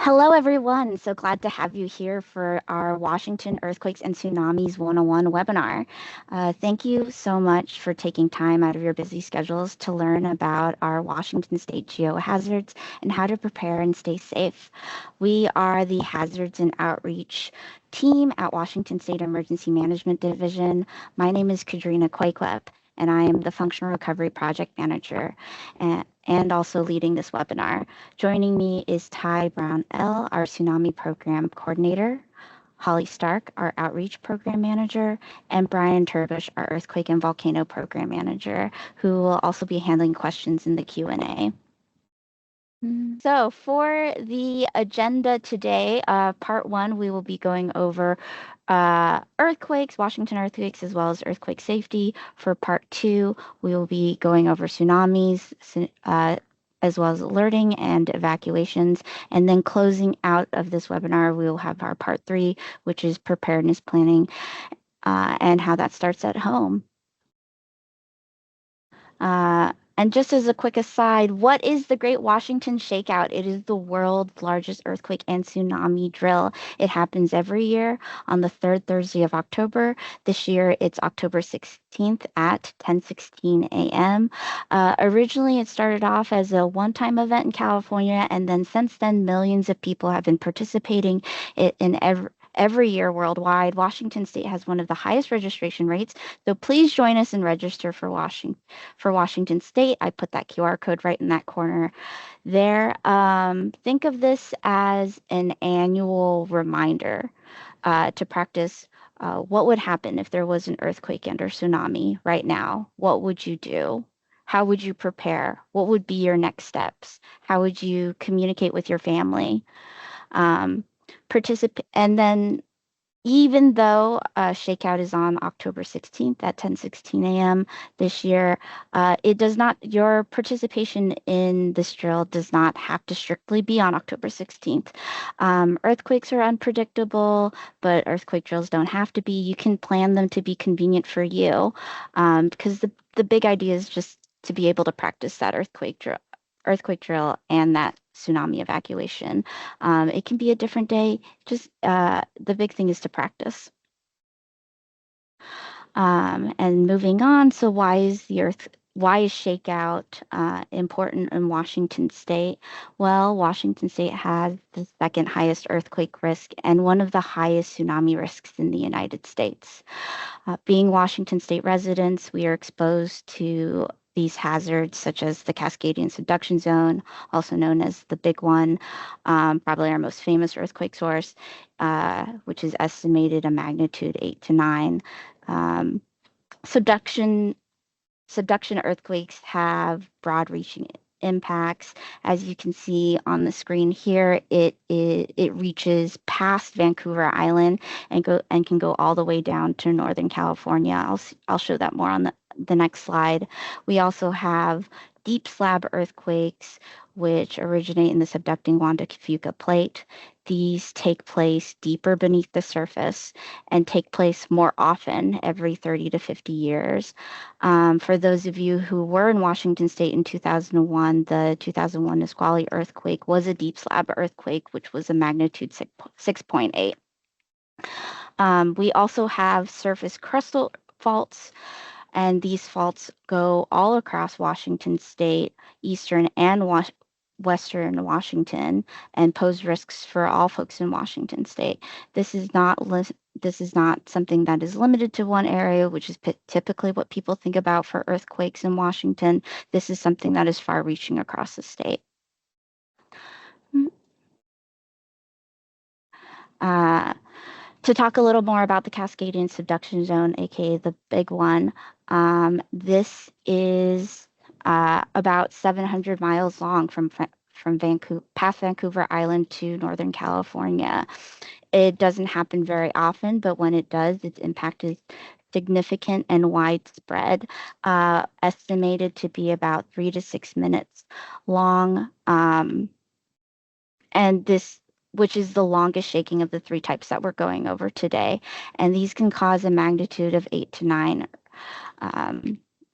Hello, everyone. So glad to have you here for our Washington Earthquakes and Tsunamis 101 webinar. Thank you so much for taking time out of your busy schedules to learn about our Washington State geohazards and how to prepare and stay safe. We are the Hazards and Outreach team at Washington State Emergency Management Division. My name is Kadrina Quaquep, and I am the Functional Recovery Project Manager and also leading this webinar. Joining me is Ty Brown-L, our Tsunami Program Coordinator, Holly Stark, our Outreach Program Manager, and Brian Turbush, our Earthquake and Volcano Program Manager, who will also be handling questions in the Q&A. So for the agenda today, part one, we will be going over earthquakes, Washington earthquakes, as well as earthquake safety. For part two, we will be going over tsunamis, as well as alerting and evacuations. And then closing out of this webinar, we will have our part three, which is preparedness planning and how that starts at home. And just as a quick aside, what is the Great Washington Shakeout? It is the world's largest earthquake and tsunami drill. It happens every year on the third Thursday of October. This year, it's October 16th at 10:16 a.m. Originally, it started off as a one-time event in California, and then since then, millions of people have been participating in every year worldwide. Washington State has one of the highest registration rates, so please join us and register for Washington State. I put that QR code right in that corner there. Think of this as an annual reminder to practice what would happen if there was an earthquake and or tsunami right now. What would you do? How would you prepare? What would be your next steps? How would you communicate with your family? Participate, and then even though Shakeout is on October 16th at 10:16 a.m. this year, your participation in this drill does not have to strictly be on October 16th. Earthquakes are unpredictable, but earthquake drills don't have to be. You can plan them to be convenient for you, because the big idea is just to be able to practice that earthquake drill and that tsunami evacuation. It can be a different day. Just the big thing is to practice. And moving on, so why is shakeout important in Washington State? Well, Washington State has the second highest earthquake risk and one of the highest tsunami risks in the United States. Being Washington State residents, we are exposed to these hazards such as the Cascadian subduction zone, also known as the big one, probably our most famous earthquake source, which is estimated a magnitude 8 to 9. Subduction earthquakes have broad-reaching impacts. As you can see on the screen here, it reaches past Vancouver Island and can go all the way down to Northern California. I'll show that more on the next slide. We also have deep slab earthquakes, which originate in the subducting Juan de Fuca plate. These take place deeper beneath the surface and take place more often, every 30 to 50 years. For those of you who were in Washington State in 2001, the 2001 Nisqually earthquake was a deep slab earthquake, which was a magnitude 6.8. We also have surface crustal faults, and these faults go all across Washington State, eastern and western Washington, and pose risks for all folks in Washington State. This is not something that is limited to one area, which is typically what people think about for earthquakes in Washington. This is something that is far-reaching across the state. To talk a little more about the Cascadian subduction zone, aka the big one, this is about 700 miles long from past Vancouver Island to Northern California. It doesn't happen very often, but when it does, its impact is significant and widespread, estimated to be about 3 to 6 minutes long, and which is the longest shaking of the three types that we're going over today. And these can cause a magnitude of 8 to 9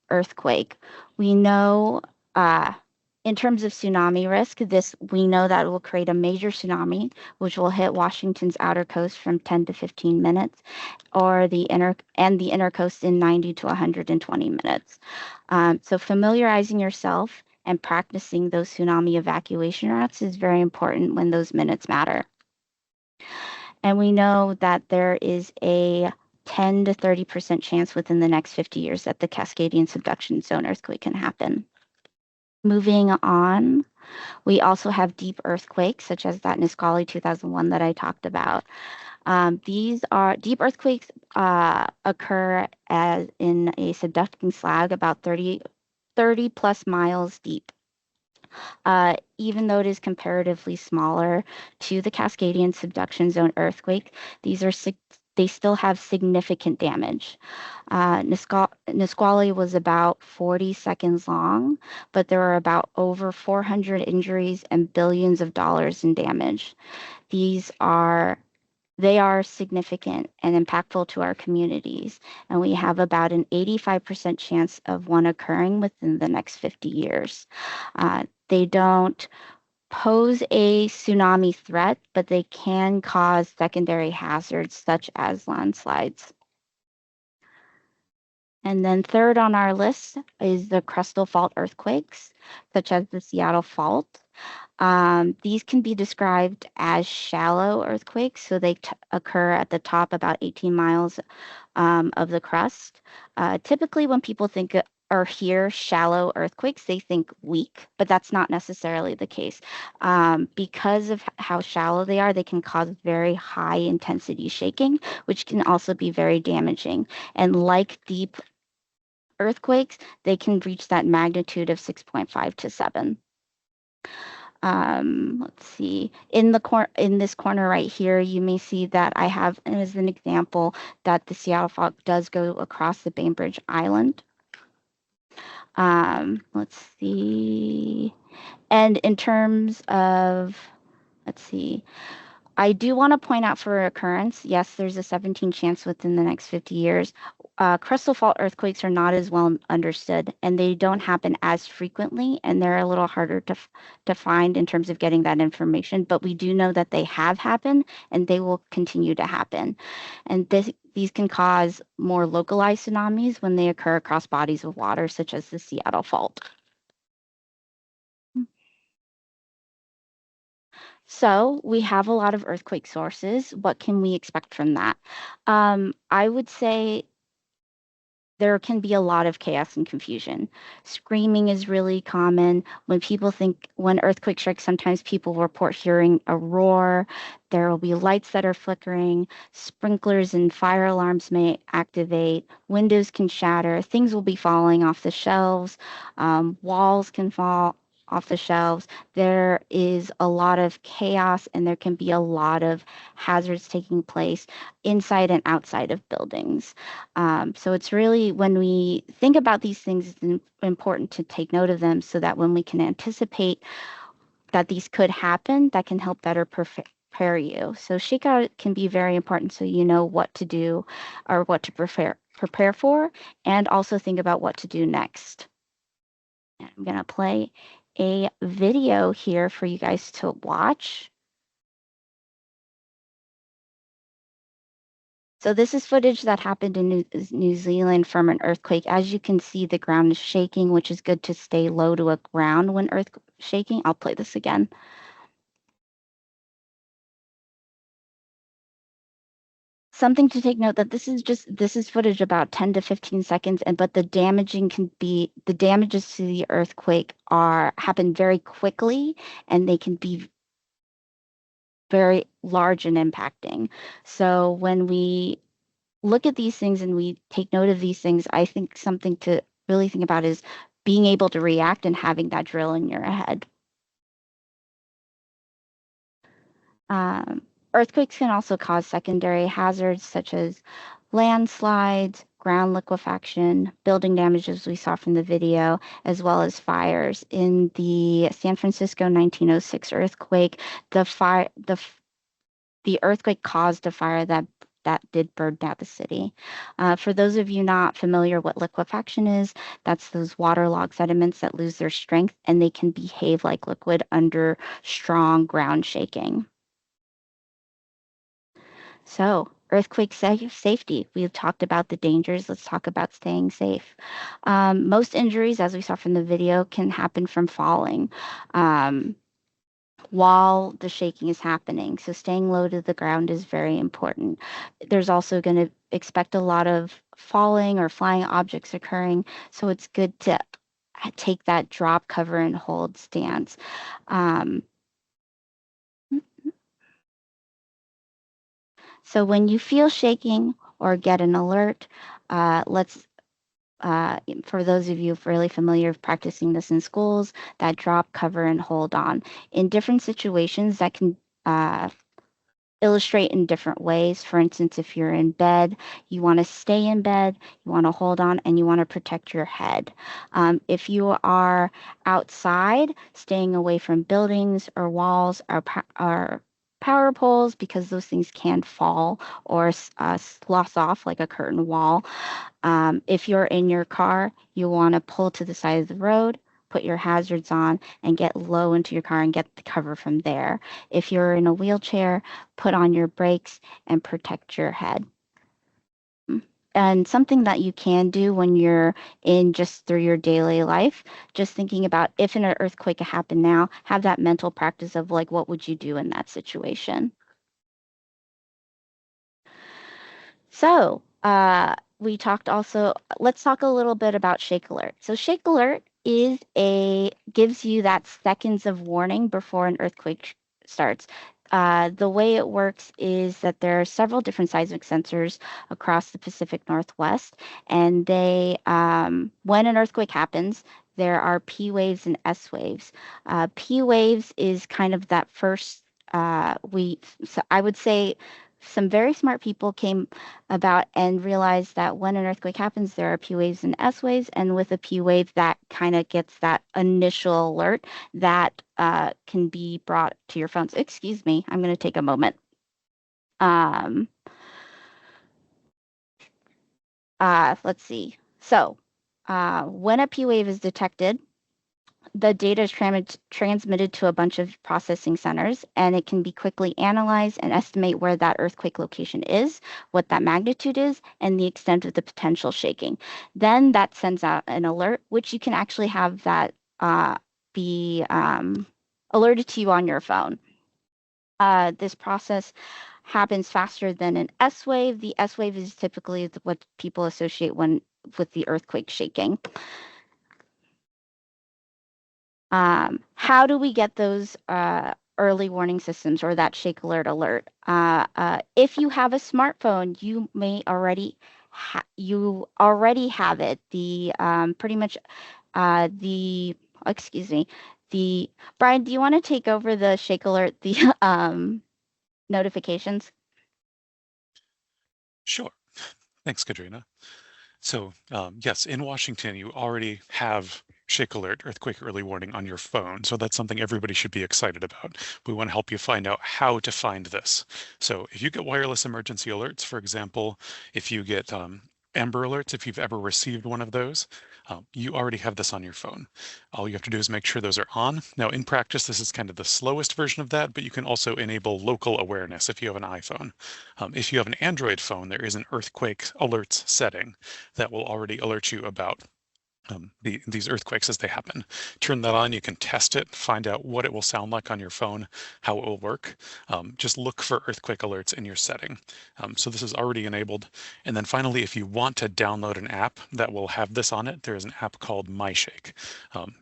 earthquake. We know In terms of tsunami risk, this we know that it will create a major tsunami, which will hit Washington's outer coast from 10 to 15 minutes, or the inner coast in 90 to 120 minutes. So familiarizing yourself and practicing those tsunami evacuation routes is very important when those minutes matter. And we know that there is a 10 to 30% chance within the next 50 years that the Cascadian subduction zone earthquake can happen. Moving on, we also have deep earthquakes, such as that Nisqually 2001 that I talked about. These are deep earthquakes occur as in a subducting slag about 30 plus miles deep. Even though it is comparatively smaller to the Cascadian subduction zone earthquake, they still have significant damage. Nisqually was about 40 seconds long, but there were about over 400 injuries and billions of dollars in damage. They are significant and impactful to our communities, and we have about an 85% chance of one occurring within the next 50 years. They don't pose a tsunami threat, but they can cause secondary hazards such as landslides. And then third on our list is the crustal fault earthquakes, such as the Seattle Fault. These can be described as shallow earthquakes, so they occur at the top about 18 miles of the crust. Typically, when people think or hear shallow earthquakes, they think weak, but that's not necessarily the case. Because of how shallow they are, they can cause very high intensity shaking, which can also be very damaging. And like deep earthquakes, they can reach that magnitude of 6.5 to 7. Let's see. In this corner right here, you may see that I have as an example that the Seattle Fault does go across the Bainbridge Island. Let's see. And in terms of, let's see, I do want to point out for occurrence, yes, there's a 17 chance within the next 50 years. Crustal fault earthquakes are not as well understood, and they don't happen as frequently, and they're a little harder to find in terms of getting that information. But we do know that they have happened, and they will continue to happen. And these can cause more localized tsunamis when they occur across bodies of water, such as the Seattle Fault. So we have a lot of earthquake sources. What can we expect from that? I would say there can be a lot of chaos and confusion. Screaming is really common. When earthquake strikes, sometimes people report hearing a roar. There will be lights that are flickering. Sprinklers and fire alarms may activate. Windows can shatter. Things will be falling off the shelves. Walls can fall off the shelves. There is a lot of chaos, and there can be a lot of hazards taking place inside and outside of buildings. So it's really, when we think about these things, it's important to take note of them so that when we can anticipate that these could happen, that can help better prepare you. So shakeout can be very important so you know what to do or what to prepare for, and also think about what to do next. I'm going to play a video here for you guys to watch. So this is footage that happened in New Zealand from an earthquake. As you can see, the ground is shaking, which is good to stay low to a ground when shaking. I'll play this again. Something to take note that this is footage about 10 to 15 seconds, but the damages to the earthquake happen very quickly, and they can be very large and impacting. So when we look at these things and we take note of these things, I think something to really think about is being able to react and having that drill in your head. Earthquakes can also cause secondary hazards such as landslides, ground liquefaction, building damage, as we saw from the video, as well as fires. In the San Francisco 1906 earthquake, the earthquake caused a fire that that did burn down the city. For those of you not familiar what liquefaction is, that's those waterlogged sediments that lose their strength and they can behave like liquid under strong ground shaking. So, earthquake safety. We've talked about the dangers. Let's talk about staying safe. Most injuries, as we saw from the video, can happen from falling while the shaking is happening. So, staying low to the ground is very important. There's also going to expect a lot of falling or flying objects occurring. So, it's good to take that drop, cover, and hold stance. Um, so, when you feel shaking or get an alert, let's for those of you really familiar with practicing this in schools, that drop, cover, and hold on. In different situations, that can uh, illustrate in different ways. For instance, if you're in bed, you want to stay in bed, you want to hold on, and you want to protect your head. If you are outside, staying away from buildings or walls or power poles, because those things can fall or slough off like a curtain wall. If you're in your car, you want to pull to the side of the road, put your hazards on, and get low into your car and get the cover from there. If you're in a wheelchair, put on your brakes and protect your head. And something that you can do when you're in just through your daily life, just thinking about if an earthquake happened now, have that mental practice of like, what would you do in that situation? So, we talked also, let's talk a little bit about ShakeAlert. So ShakeAlert gives you that seconds of warning before an earthquake starts. The way it works is that there are several different seismic sensors across the Pacific Northwest, and when an earthquake happens, there are P waves and S waves. P waves is kind of that first, so I would say some very smart people came about and realized that when an earthquake happens, there are P waves and S waves. And with a P wave, that kind of gets that initial alert that can be brought to your phones. Excuse me, I'm going to take a moment. Um, let's see. So, when a P wave is detected, the data is transmitted to a bunch of processing centers, and it can be quickly analyzed and estimate where that earthquake location is, what that magnitude is, and the extent of the potential shaking. Then that sends out an alert, which you can actually have that be alerted to you on your phone. This process happens faster than an S wave. The S wave is typically what people associate with the earthquake shaking. How do we get those early warning systems or that ShakeAlert? If you have a smartphone, you may already have it. The pretty much the excuse me, the Brian, do you want to take over the ShakeAlert the notifications? Sure. Thanks, Katrina. So yes, in Washington, you already have ShakeAlert earthquake early warning on your phone. So that's something everybody should be excited about. We want to help you find out how to find this. So if you get wireless emergency alerts, for example, if you get Amber Alerts, if you've ever received one of those, you already have this on your phone. All you have to do is make sure those are on. Now, in practice, this is kind of the slowest version of that, but you can also enable local awareness if you have an iPhone. If you have an Android phone, there is an earthquake alerts setting that will already alert you about these earthquakes as they happen. Turn that on, you can test it, find out what it will sound like on your phone, how it will work. Just look for earthquake alerts in your setting. So this is already enabled. And then finally, if you want to download an app that will have this on it, there is an app called MyShake.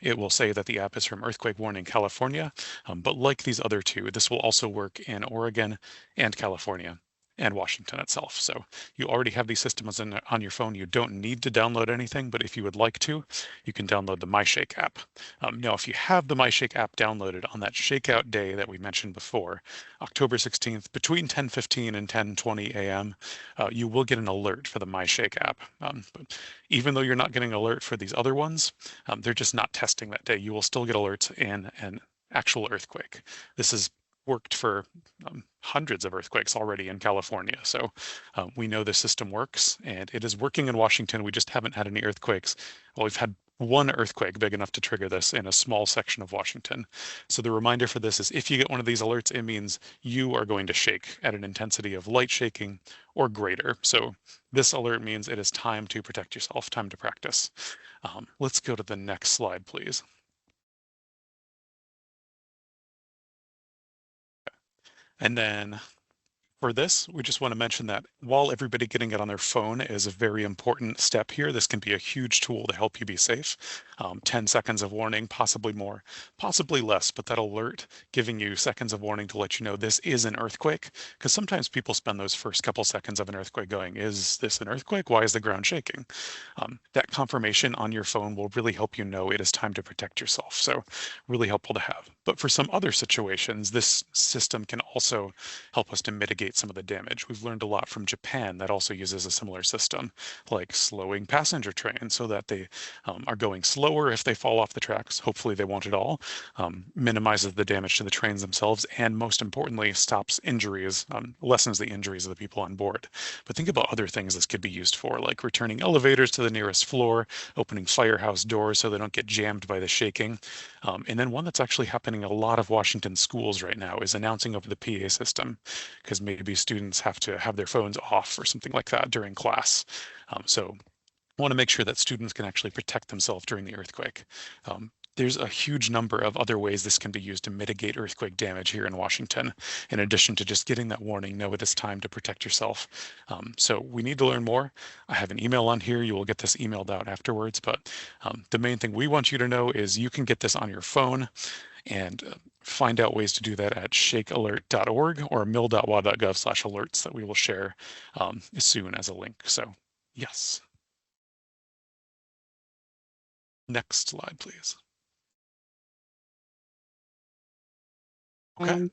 It will say that the app is from Earthquake Warning California, but like these other two, this will also work in Oregon and California and Washington itself. So you already have these systems on your phone. You don't need to download anything, but if you would like to, you can download the MyShake app. Now, if you have the MyShake app downloaded on that shakeout day that we mentioned before, October 16th, between 10:15 and 10:20 a.m., you will get an alert for the MyShake app. But even though you're not getting an alert for these other ones, they're just not testing that day. You will still get alerts in an actual earthquake. This is worked for hundreds of earthquakes already in California. So we know the system works, and it is working in Washington. We just haven't had any earthquakes. Well, we've had one earthquake big enough to trigger this in a small section of Washington. So the reminder for this is if you get one of these alerts, it means you are going to shake at an intensity of light shaking or greater. So this alert means it is time to protect yourself, time to practice. Let's go to the next slide, please. And then for this, we just want to mention that while everybody getting it on their phone is a very important step here, this can be a huge tool to help you be safe. 10 seconds of warning, possibly more, possibly less, but that alert giving you seconds of warning to let you know this is an earthquake, because sometimes people spend those first couple seconds of an earthquake going, is this an earthquake? Why is the ground shaking? That confirmation on your phone will really help you know it is time to protect yourself. So really helpful to have. But for some other situations, this system can also help us to mitigate some of the damage. We've learned a lot from Japan that also uses a similar system, like slowing passenger trains so that they are going slower if they fall off the tracks. Hopefully they won't at all. Minimizes the damage to the trains themselves, and most importantly, stops injuries, lessens the injuries of the people on board. But think about other things this could be used for, like returning elevators to the nearest floor, opening firehouse doors so they don't get jammed by the shaking. And then one that's actually happening in a lot of Washington schools right now is announcing over the PA system, because maybe students have to have their phones off or something like that during class. So I want to make sure that students can actually protect themselves during the earthquake. There's a huge number of other ways this can be used to mitigate earthquake damage here in Washington, in addition to just getting that warning, know it is time to protect yourself. So we need to learn more. I have an email on here. You will get this emailed out afterwards, but the main thing we want you to know is you can get this on your phone and find out ways to do that at shakealert.org or mil.wa.gov/alerts that we will share soon as a link. So yes. Next slide, please. Okay. And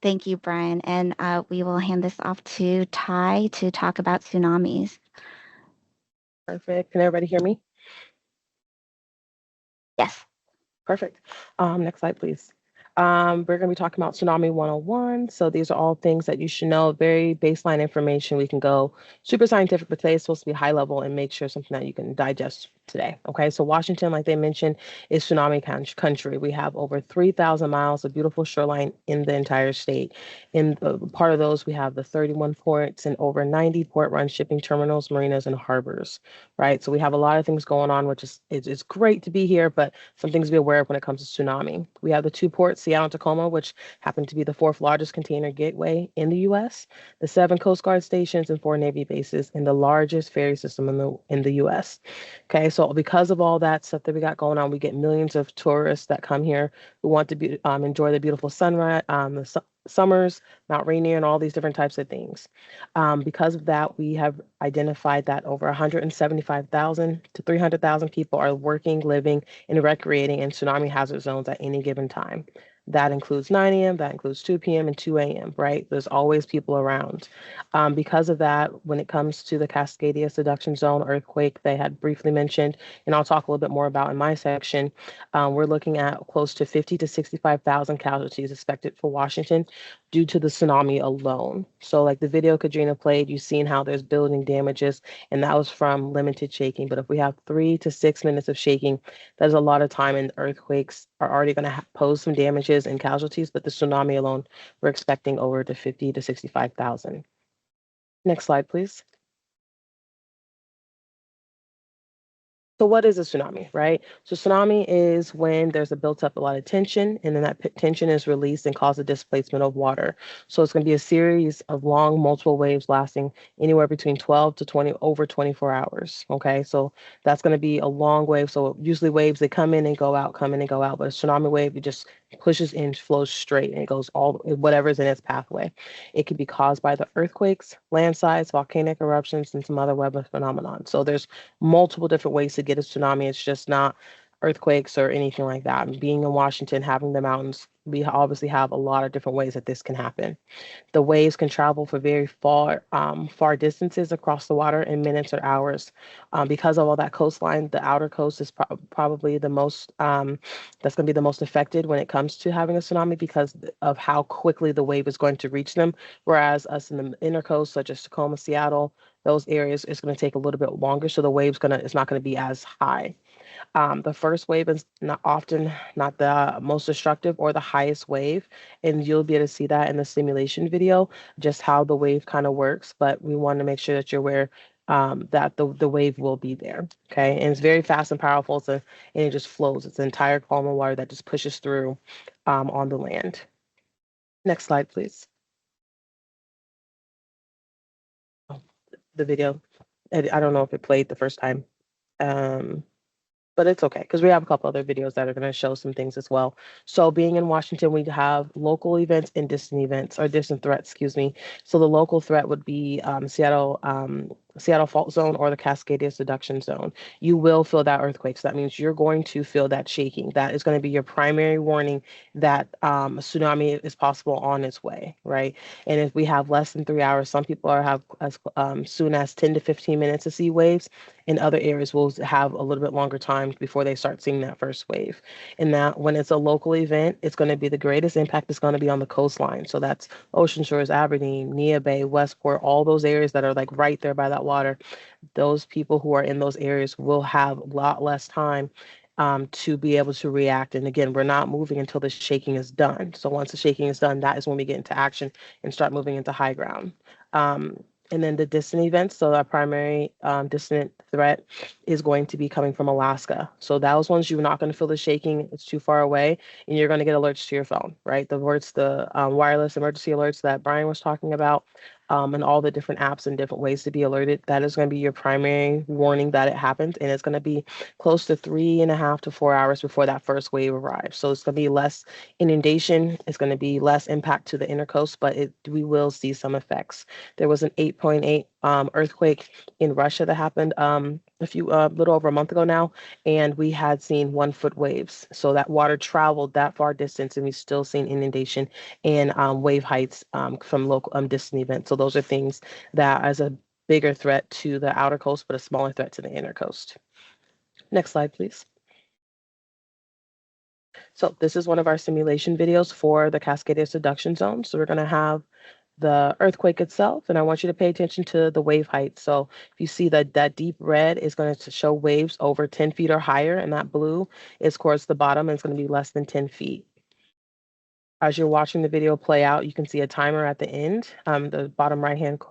thank you, Brian. And we will hand this off to Ty to talk about tsunamis. Perfect. Can everybody hear me? Yes. Perfect. Next slide, please. We're going to be talking about Tsunami 101. So these are all things that you should know, very baseline information. We can go super scientific, but today is supposed to be high level and make sure something that you can digest today. Okay, so Washington, like they mentioned, is tsunami country. We have over 3,000 miles of beautiful shoreline in the entire state. In part of those, we have the 31 ports and over 90 port-run shipping terminals, marinas, and harbors, right? So we have a lot of things going on, which is it's great to be here, but some things to be aware of when it comes to tsunami. We have the two ports, Seattle and Tacoma, which happen to be the fourth largest container gateway in the U.S., the 7 Coast Guard stations and 4 Navy bases, and the largest ferry system in the U.S. Okay, so because of all that stuff that we got going on, we get millions of tourists that come here who want to enjoy the beautiful sunrise, summers, Mount Rainier, and all these different types of things. Because of that, we have identified that over 175,000 to 300,000 people are working, living, and recreating in tsunami hazard zones at any given time. That includes 9 a.m., that includes 2 p.m. and 2 a.m., right? There's always people around. Because of that, when it comes to the Cascadia subduction zone earthquake they had briefly mentioned, and I'll talk a little bit more about in my section, we're looking at close to 50 to 65,000 casualties expected for Washington due to the tsunami alone. So like the video Katrina played, you've seen how there's building damages, and that was from limited shaking. But if we have 3 to 6 minutes of shaking, that's a lot of time, and earthquakes are already going to pose some damages and casualties, but the tsunami alone, we're expecting over to 50 to 65,000. Next slide, please. So what is a tsunami, right? So tsunami is when there's a built up a lot of tension, and then that tension is released and causes a displacement of water. So it's going to be a series of long multiple waves lasting anywhere between 12 to 20 over 24 hours. Okay, so that's going to be a long wave. So usually waves, they come in and go out, come in and go out, but a tsunami wave, it just pushes in, flows straight, and it goes all whatever's in its pathway. It can be caused by the earthquakes, landslides, volcanic eruptions, and some other weather phenomenon. So there's multiple different ways to get a tsunami. It's just not earthquakes or anything like that. And being in Washington, having the mountains, we obviously have a lot of different ways that this can happen. The waves can travel for very far distances across the water in minutes or hours. Because of all that coastline, the outer coast is probably the most, that's going to be the most affected when it comes to having a tsunami because of how quickly the wave is going to reach them. Whereas us in the inner coast, such as Tacoma, Seattle, those areas, it's going to take a little bit longer. So the it's not going to be as high. The first wave is not often not the most destructive or the highest wave, and you'll be able to see that in the simulation video, just how the wave kind of works. But we want to make sure that you're aware that the wave will be there. Okay, and it's very fast and powerful, and it just flows. It's an entire column of water that just pushes through on the land. Next slide, please. Oh, the video. I don't know if it played the first time. But it's okay because we have a couple other videos that are going to show some things as well. So being in Washington, we have local events and distant events or distant threats, excuse me. So the local threat would be Seattle fault zone or the Cascadia subduction zone. You will feel that earthquake. So that means you're going to feel that shaking. That is going to be your primary warning that a tsunami is possible on its way, right? And if we have less than 3 hours, some people have as soon as 10 to 15 minutes to see waves. In other areas, will have a little bit longer time before they start seeing that first wave. And that when it's a local event, it's going to be the greatest impact is going to be on the coastline. So that's Ocean Shores, Aberdeen, Nia Bay, Westport, all those areas that are like right there by that water. Those people who are in those areas will have a lot less time to be able to react. And again, we're not moving until the shaking is done. So once the shaking is done, that is when we get into action and start moving into high ground. And then the distant events. So our primary distant threat is going to be coming from Alaska. So those ones you're not going to feel the shaking. It's too far away, and you're going to get alerts to your phone, right? The alerts, the wireless emergency alerts that Brian was talking about, and all the different apps and different ways to be alerted. That is going to be your primary warning that it happened, and it's going to be close to 3.5 to 4 hours before that first wave arrives. So it's going to be less inundation. It's going to be less impact to the inner coast, but we will see some effects. There was an 8.8 earthquake in Russia that happened little over a month ago now, and we had seen 1 foot waves. So that water traveled that far distance, and we still seen inundation and wave heights from local distant events. So those are things that as a bigger threat to the outer coast, but a smaller threat to the inner coast. Next slide, please. So this is one of our simulation videos for the Cascadia subduction zone. So we're going to have the earthquake itself, and I want you to pay attention to the wave height. So if you see that deep red is going to show waves over 10 feet or higher, and that blue is towards the bottom and it's going to be less than 10 feet. As you're watching the video play out, you can see a timer at the end, the bottom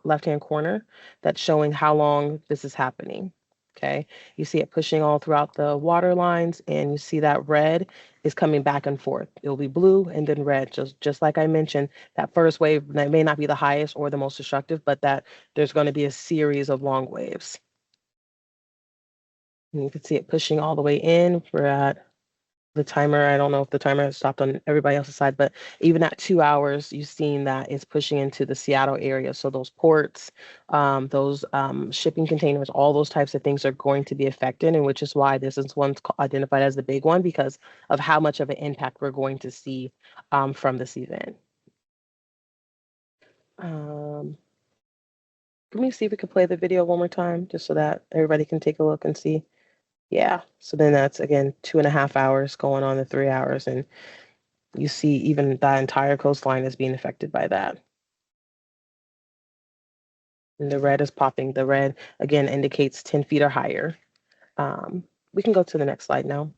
left-hand corner, that's showing how long this is happening. Okay, you see it pushing all throughout the water lines, and you see that red is coming back and forth. It'll be blue and then red, just like I mentioned. That first wave that may not be the highest or the most destructive, but that there's going to be a series of long waves. And you can see it pushing all the way in. We're at the timer. I don't know if the timer has stopped on everybody else's side, but even at 2 hours, you've seen that it's pushing into the Seattle area. So those ports, those shipping containers, all those types of things are going to be affected, and which is why this is one identified as the big one because of how much of an impact we're going to see from this event. Let me see if we can play the video one more time, just so that everybody can take a look and see. Yeah, so then that's again 2.5 hours going on to 3 hours, and you see even that entire coastline is being affected by that. And the red is popping. The red again indicates 10 feet or higher. We can go to the next slide now.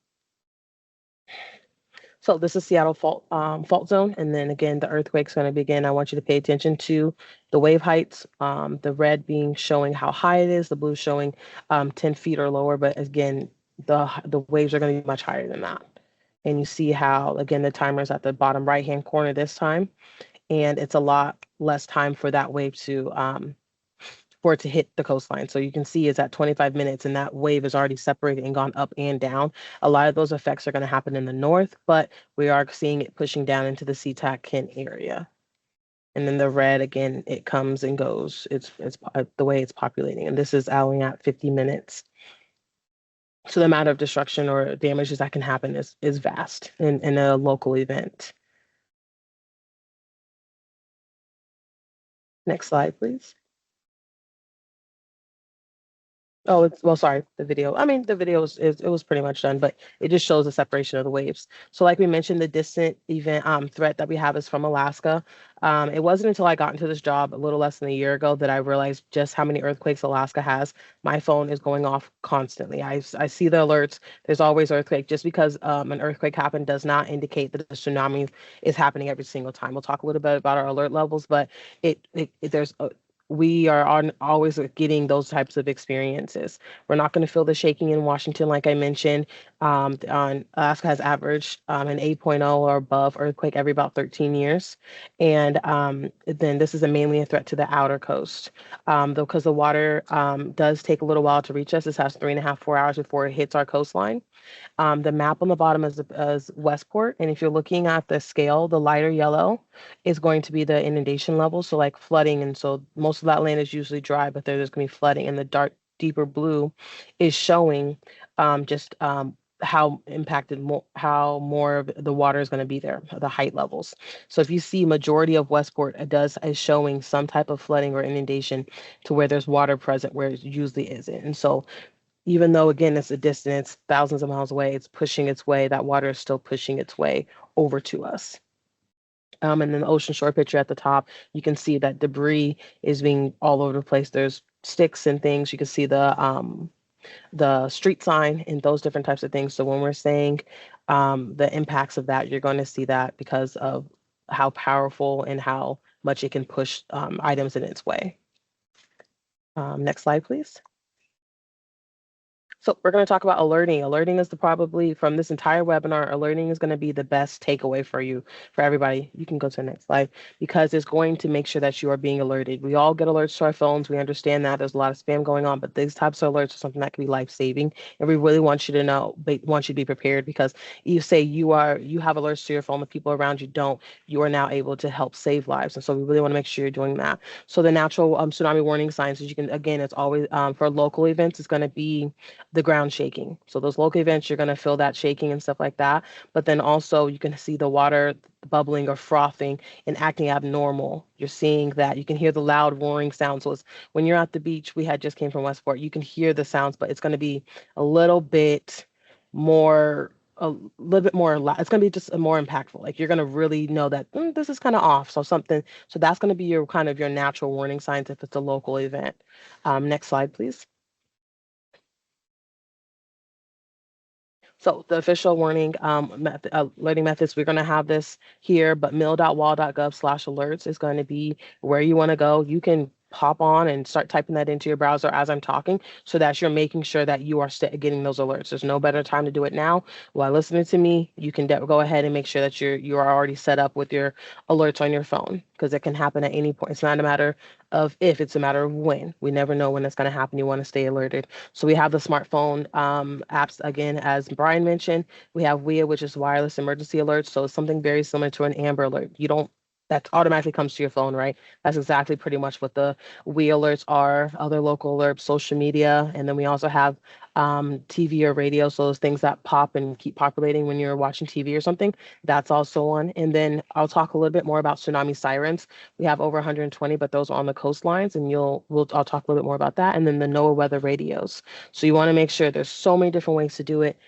So this is Seattle fault zone, and then again the earthquake's going to begin. I want you to pay attention to the wave heights. The red being showing how high it is, the blue showing 10 feet or lower. But again, the waves are going to be much higher than that. And you see how again the timer is at the bottom right hand corner this time, and it's a lot less time for that wave to for it to hit the coastline. So you can see it's at 25 minutes and that wave is already separated and gone up and down. A lot of those effects are going to happen in the north, but we are seeing it pushing down into the SeaTac Kent area. And then the red, again, it comes and goes. It's the way it's populating. And this is only at 50 minutes. So the amount of destruction or damages that can happen is vast in a local event. Next slide, please. Oh, it's well, sorry, the video. I mean, the video is it was pretty much done, but it just shows the separation of the waves. So, like we mentioned, the distant event threat that we have is from Alaska. It wasn't until I got into this job a little less than a year ago that I realized just how many earthquakes Alaska has. My phone is going off constantly. I see the alerts. There's always earthquake. Just because an earthquake happened does not indicate that a tsunami is happening every single time. We'll talk a little bit about our alert levels, but there's we are on always getting those types of experiences. We're not going to feel the shaking in Washington, like I mentioned. On Alaska has averaged an 8.0 or above earthquake every about 13 years, and then this is mainly a threat to the outer coast, though, because the water does take a little while to reach us. This has 3.5, 4 hours before it hits our coastline. The map on the bottom is Westport, and if you're looking at the scale, the lighter yellow is going to be the inundation level, so like flooding, and so most of that land is usually dry, but there's going to be flooding, and the dark, deeper blue is showing just how impacted how more of the water is going to be there, the height levels. So if you see majority of Westport, is showing some type of flooding or inundation to where there's water present where it usually isn't. And so even though again it's a distance thousands of miles away, it's pushing its way, that water is still pushing its way over to us. And then the ocean shore picture at the top, you can see that debris is being all over the place. There's sticks and things. You can see the street sign and those different types of things. So when we're saying the impacts of that, you're going to see that because of how powerful and how much it can push items in its way. Next slide, please. So we're going to talk about alerting. Alerting is probably from this entire webinar, alerting is going to be the best takeaway for you, for everybody. You can go to the next slide because it's going to make sure that you are being alerted. We all get alerts to our phones. We understand that there's a lot of spam going on, but these types of alerts are something that can be life-saving. And we really want you to know, want you to be prepared because you say you have alerts to your phone, the people around you don't, you are now able to help save lives. And so we really want to make sure you're doing that. So the natural tsunami warning signs, as you can, again, it's always for local events, it's going to be the ground shaking. So those local events, you're going to feel that shaking and stuff like that. But then also you can see the water bubbling or frothing and acting abnormal. You're seeing that. You can hear the loud roaring sounds. So it's, when you're at the beach, we had just came from Westport, you can hear the sounds, but it's going to be a little bit more it's going to be just more impactful. Like you're going to really know that this is kind of off. So that's going to be your kind of your natural warning signs if it's a local event. Next slide, please. So the official warning alerting methods, we're going to have this here, but mil.wall.gov/alerts is going to be where you want to go. You can hop on and start typing that into your browser as I'm talking so that you're making sure that you are getting those alerts. There's no better time to do it now. While listening to me, you can go ahead and make sure that you are already set up with your alerts on your phone because it can happen at any point. It's not a matter of if, it's a matter of when. We never know when it's going to happen. You want to stay alerted. So we have the smartphone apps, again, as Brian mentioned. We have WIA, which is wireless emergency alerts. So it's something very similar to an Amber Alert. That automatically comes to your phone, right? That's exactly pretty much what the WIA alerts are, other local alerts, social media, and then we also have TV or radio. So those things that pop and keep populating when you're watching TV or something, that's also one. And then I'll talk a little bit more about tsunami sirens. We have over 120, but those are on the coastlines, and I'll talk a little bit more about that. And then the NOAA weather radios. So you want to make sure there's so many different ways to do it.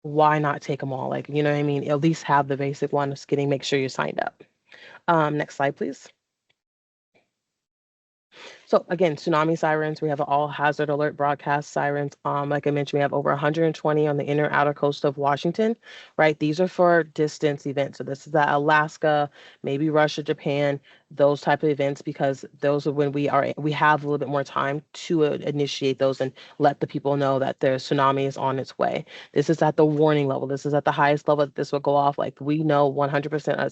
Why not take them all? Like, you know what I mean? At least have the basic one of make sure you're signed up. Next slide, please. So again, tsunami sirens, we have all hazard alert broadcast sirens. Like I mentioned, we have over 120 on the inner outer coast of Washington, right? These are for distance events. So this is that Alaska, maybe Russia, Japan, those type of events, because those are when we have a little bit more time to initiate those and let the people know that the tsunami is on its way. This is at the warning level. This is at the highest level that this will go off. Like we know 100% a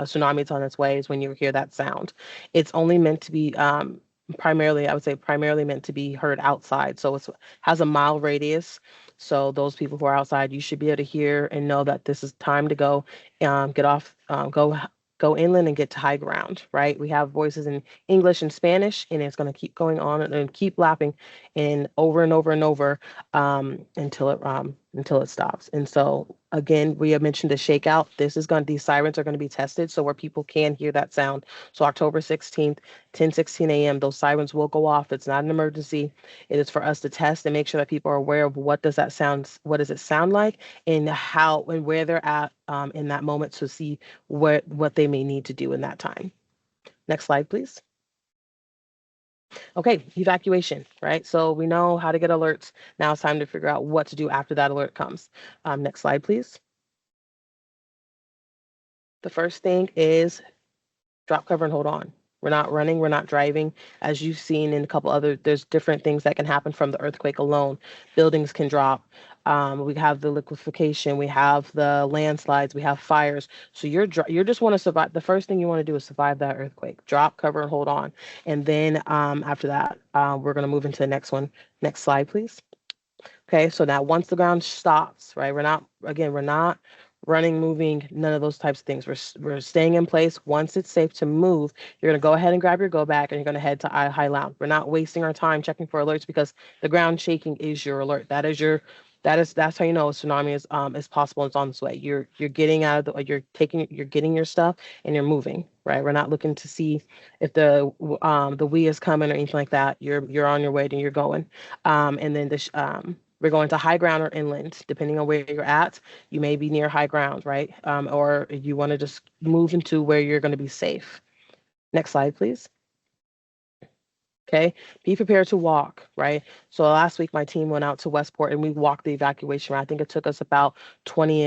tsunami is on its way is when you hear that sound. It's only meant to be primarily meant to be heard outside. So it has a mile radius. So those people who are outside, you should be able to hear and know that this is time to go, get off, go inland and get to high ground, right? We have voices in English and Spanish, and it's going to keep going on and keep lapping and over and over and over until it stops. And so Again, we have mentioned the shakeout. These sirens are going to be tested so where people can hear that sound. So October 16th, 10:16 a.m., those sirens will go off. It's not an emergency. It is for us to test and make sure that people are aware of what does it sound like, and how and where they're at in that moment to see what they may need to do in that time. Next slide, please. Okay, evacuation, right? So we know how to get alerts. Now it's time to figure out what to do after that alert comes. Next slide, please. The first thing is drop, cover, and hold on. We're not running, we're not driving. As you've seen in a couple other, there's different things that can happen from the earthquake alone. Buildings can drop. We have the liquefaction, we have the landslides, we have fires. So you're just want to survive. The first thing you want to do is survive that earthquake. Drop, cover, and hold on. And then after that, we're going to move into the next one. Next slide, please. Okay, so now once the ground stops, right? We're not running, moving, none of those types of things. We're staying in place. Once it's safe to move, you're gonna go ahead and grab your go bag and you're gonna head to high loud. We're not wasting our time checking for alerts because the ground shaking is your alert. That's how you know a tsunami is possible. It's on its way. You're getting out of the you're getting your stuff and you're moving, right? We're not looking to see if the we is coming or anything like that. You're on your way and you're going. And then we're going to high ground or inland, depending on where you're at. You may be near high ground, right? Or you want to just move into where you're going to be safe. Next slide, please. Okay, be prepared to walk, right? So last week my team went out to Westport and we walked the evacuation route. I think it took us about 20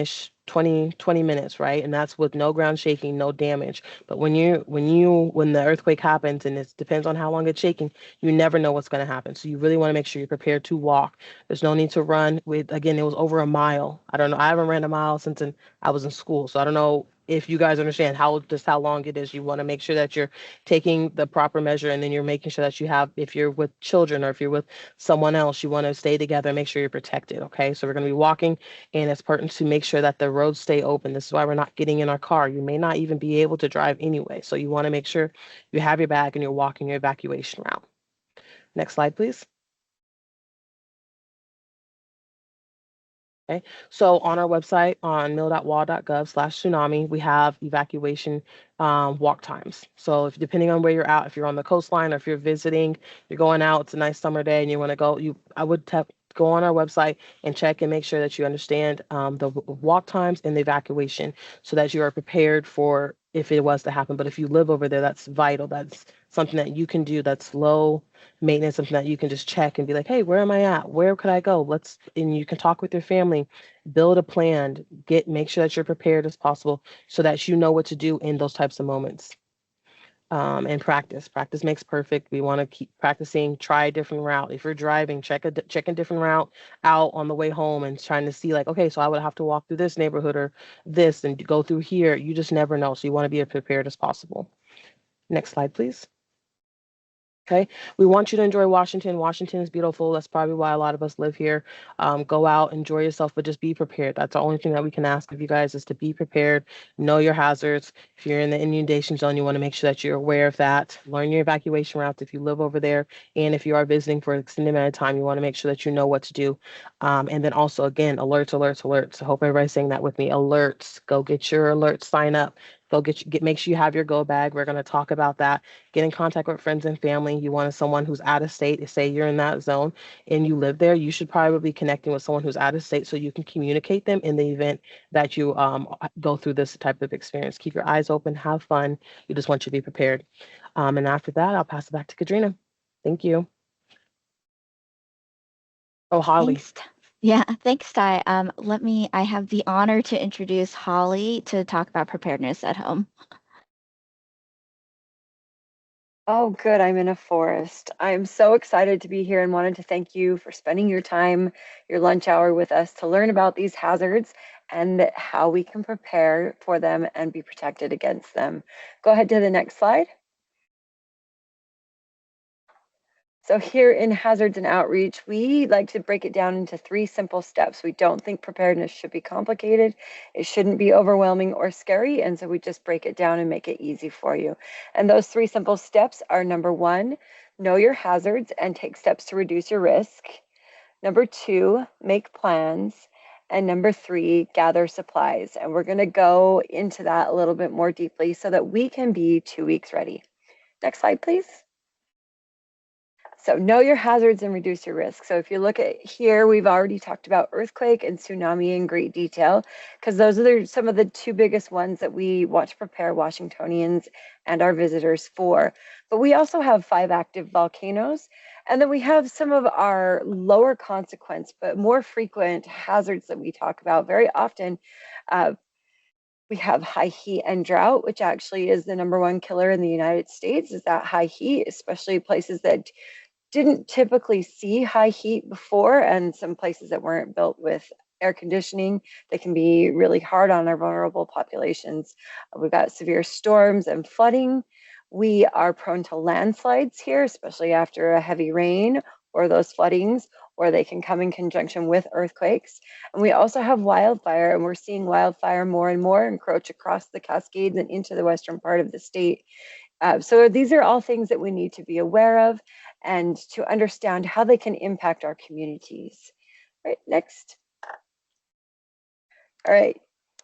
minutes, right? And that's with no ground shaking, no damage. But when the earthquake happens, and it depends on how long it's shaking, you never know what's going to happen. So you really want to make sure you're prepared to walk. There's no need to run. Again, it was over a mile. I don't know. I haven't ran a mile since I was in school. So I don't know if you guys understand how long it is. You want to make sure that you're taking the proper measure, and then you're making sure that if you're with children or if you're with someone else, you want to stay together and make sure you're protected. Okay, so we're going to be walking, and it's important to make sure that the roads stay open. This is why we're not getting in our car. You may not even be able to drive anyway, so you want to make sure you have your bag and you're walking your evacuation route. Next slide, please. Okay, so on our website on mil.wa.gov/tsunami, we have evacuation walk times. So depending on where you're at, if you're on the coastline or if you're visiting, you're going out, it's a nice summer day and you want to go, I would go on our website and check and make sure that you understand the walk times and the evacuation so that you are prepared for if it was to happen. But if you live over there, that's vital. That's something that you can do that's low maintenance, something that you can just check and be like, hey, where am I at? Where could I go? And you can talk with your family, build a plan, make sure that you're prepared as possible so that you know what to do in those types of moments. And practice makes perfect. We want to keep practicing, try a different route. If you're driving, check a different route out on the way home and trying to see like, okay, so I would have to walk through this neighborhood or this and go through here. You just never know. So you want to be as prepared as possible. Next slide, please. Okay, we want you to enjoy Washington. Washington is beautiful. That's probably why a lot of us live here. Go out, enjoy yourself, but just be prepared. That's the only thing that we can ask of you guys is to be prepared, know your hazards. If you're in the inundation zone, you want to make sure that you're aware of that. Learn your evacuation routes if you live over there. And if you are visiting for an extended amount of time, you want to make sure that you know what to do. And then also, again, alerts. I hope everybody's saying that with me. Alerts. Go get your alerts, sign up. Go make sure you have your go bag. We're going to talk about that. Get in contact with friends and family. You want someone who's out of state. Say you're in that zone and you live there, you should probably be connecting with someone who's out of state so you can communicate them in the event that you go through this type of experience. Keep your eyes open, have fun. We just want you to be prepared. And after that, I'll pass it back to Katrina. Thank you. Oh, Holly. Thanks. Yeah, thanks, Ty. I have the honor to introduce Holly to talk about preparedness at home. Oh, good. I'm in a forest. I'm so excited to be here and wanted to thank you for spending your time, your lunch hour with us to learn about these hazards and how we can prepare for them and be protected against them. Go ahead to the next slide. So here in Hazards and Outreach, we like to break it down into 3 simple steps. We don't think preparedness should be complicated. It shouldn't be overwhelming or scary. And so we just break it down and make it easy for you. And those 3 simple steps are: number 1, know your hazards and take steps to reduce your risk. Number 2, make plans. And number 3, gather supplies. And we're going to go into that a little bit more deeply so that we can be 2 weeks ready. Next slide, please. So know your hazards and reduce your risk. So if you look at here, we've already talked about earthquake and tsunami in great detail, because those are some of the 2 biggest ones that we want to prepare Washingtonians and our visitors for. But we also have 5 active volcanoes. And then we have some of our lower consequence, but more frequent hazards that we talk about very often. We have high heat and drought, which actually is the #1 killer in the United States, is that high heat, especially places that didn't typically see high heat before, and some places that weren't built with air conditioning. They can be really hard on our vulnerable populations. We've got severe storms and flooding. We are prone to landslides here, especially after a heavy rain or those floodings, or they can come in conjunction with earthquakes. And we also have wildfire, and we're seeing wildfire more and more encroach across the Cascades and into the western part of the state. So these are all things that we need to be aware of and to understand how they can impact our communities. All right, next. All right.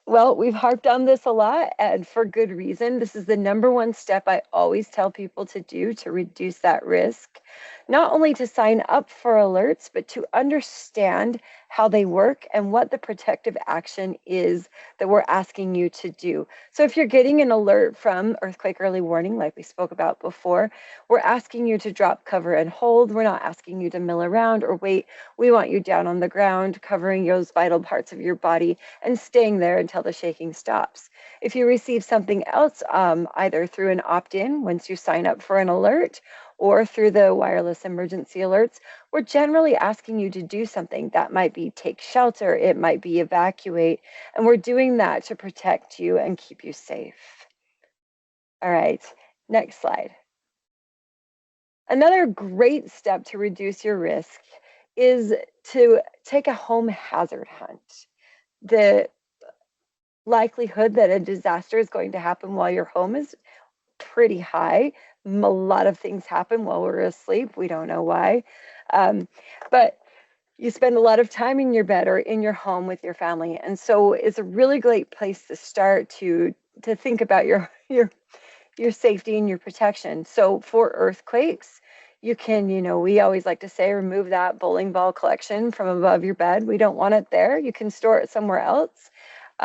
Well, we've harped on this a lot, and for good reason. This is the #1 step I always tell people to do to reduce that risk. Not only to sign up for alerts, but to understand how they work and what the protective action is that we're asking you to do. So if you're getting an alert from earthquake early warning, like we spoke about before, we're asking you to drop, cover, and hold. We're not asking you to mill around or wait. We want you down on the ground, covering those vital parts of your body and staying there until the shaking stops. If you receive something else, either through an opt-in once you sign up for an alert, or through the wireless emergency alerts, we're generally asking you to do something. That might be take shelter, it might be evacuate, and we're doing that to protect you and keep you safe. All right, next slide. Another great step to reduce your risk is to take a home hazard hunt. The likelihood that a disaster is going to happen while you're home is pretty high. A lot of things happen while we're asleep. We don't know why. But you spend a lot of time in your bed or in your home with your family. And so it's a really great place to start to think about your safety and your protection. So for earthquakes, you can, we always like to say, remove that bowling ball collection from above your bed. We don't want it there. You can store it somewhere else.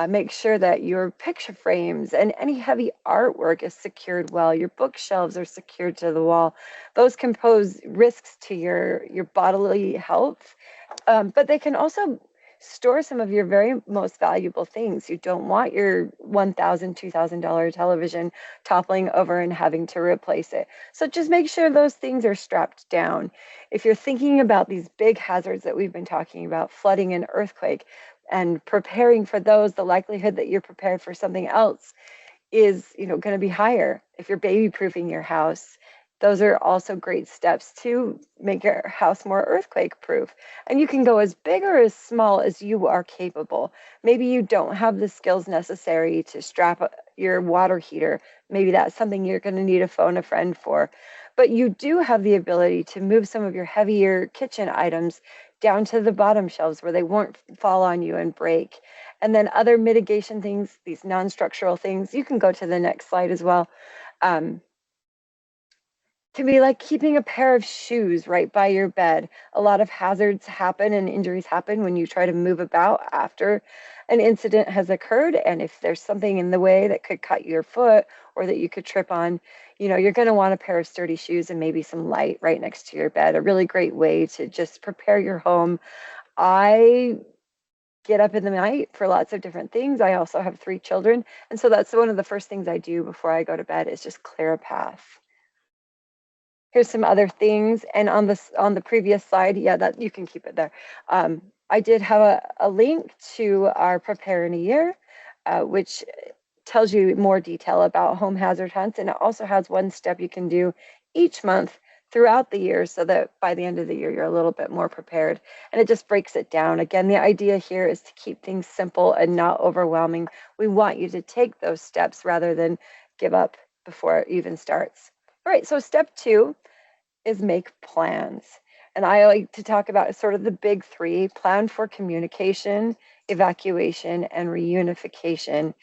Make sure that your picture frames and any heavy artwork is secured well. Your bookshelves are secured to the wall. Those can pose risks to your bodily health, but they can also store some of your very most valuable things. You don't want your $1,000, $2,000 television toppling over and having to replace it. So just make sure those things are strapped down. If you're thinking about these big hazards that we've been talking about, flooding and earthquake, and preparing for those, the likelihood that you're prepared for something else is, going to be higher. If you're baby proofing your house, those are also great steps to make your house more earthquake proof. And you can go as big or as small as you are capable. Maybe you don't have the skills necessary to strap your water heater. Maybe that's something you're going to need to phone a friend for. But you do have the ability to move some of your heavier kitchen items down to the bottom shelves where they won't fall on you and break. And then other mitigation things, these non-structural things, you can go to the next slide as well. Can be like keeping a pair of shoes right by your bed. A lot of hazards happen and injuries happen when you try to move about after an incident has occurred. And if there's something in the way that could cut your foot or that you could trip on, you're going to want a pair of sturdy shoes and maybe some light right next to your bed. A really great way to just prepare your home. I get up in the night for lots of different things. I also have 3 children. And so that's one of the first things I do before I go to bed is just clear a path. Here's some other things. And on the previous slide, yeah, that you can keep it there. I did have a link to our Prepare in a Year, which tells you more detail about home hazard hunts. And it also has one step you can do each month throughout the year so that by the end of the year, you're a little bit more prepared. And it just breaks it down. Again, the idea here is to keep things simple and not overwhelming. We want you to take those steps rather than give up before it even starts. All right, so step 2 is make plans. And I like to talk about sort of the big three: plan for communication, evacuation, and reunification.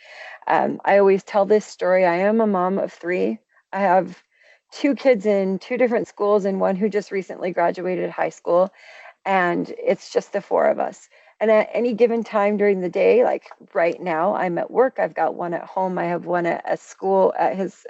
I always tell this story. I am a mom of three. I have two kids in two different schools and one who just recently graduated high school. And it's just the four of us. And at any given time during the day, like right now, I'm at work. I've got one at home. I have one at a school, at his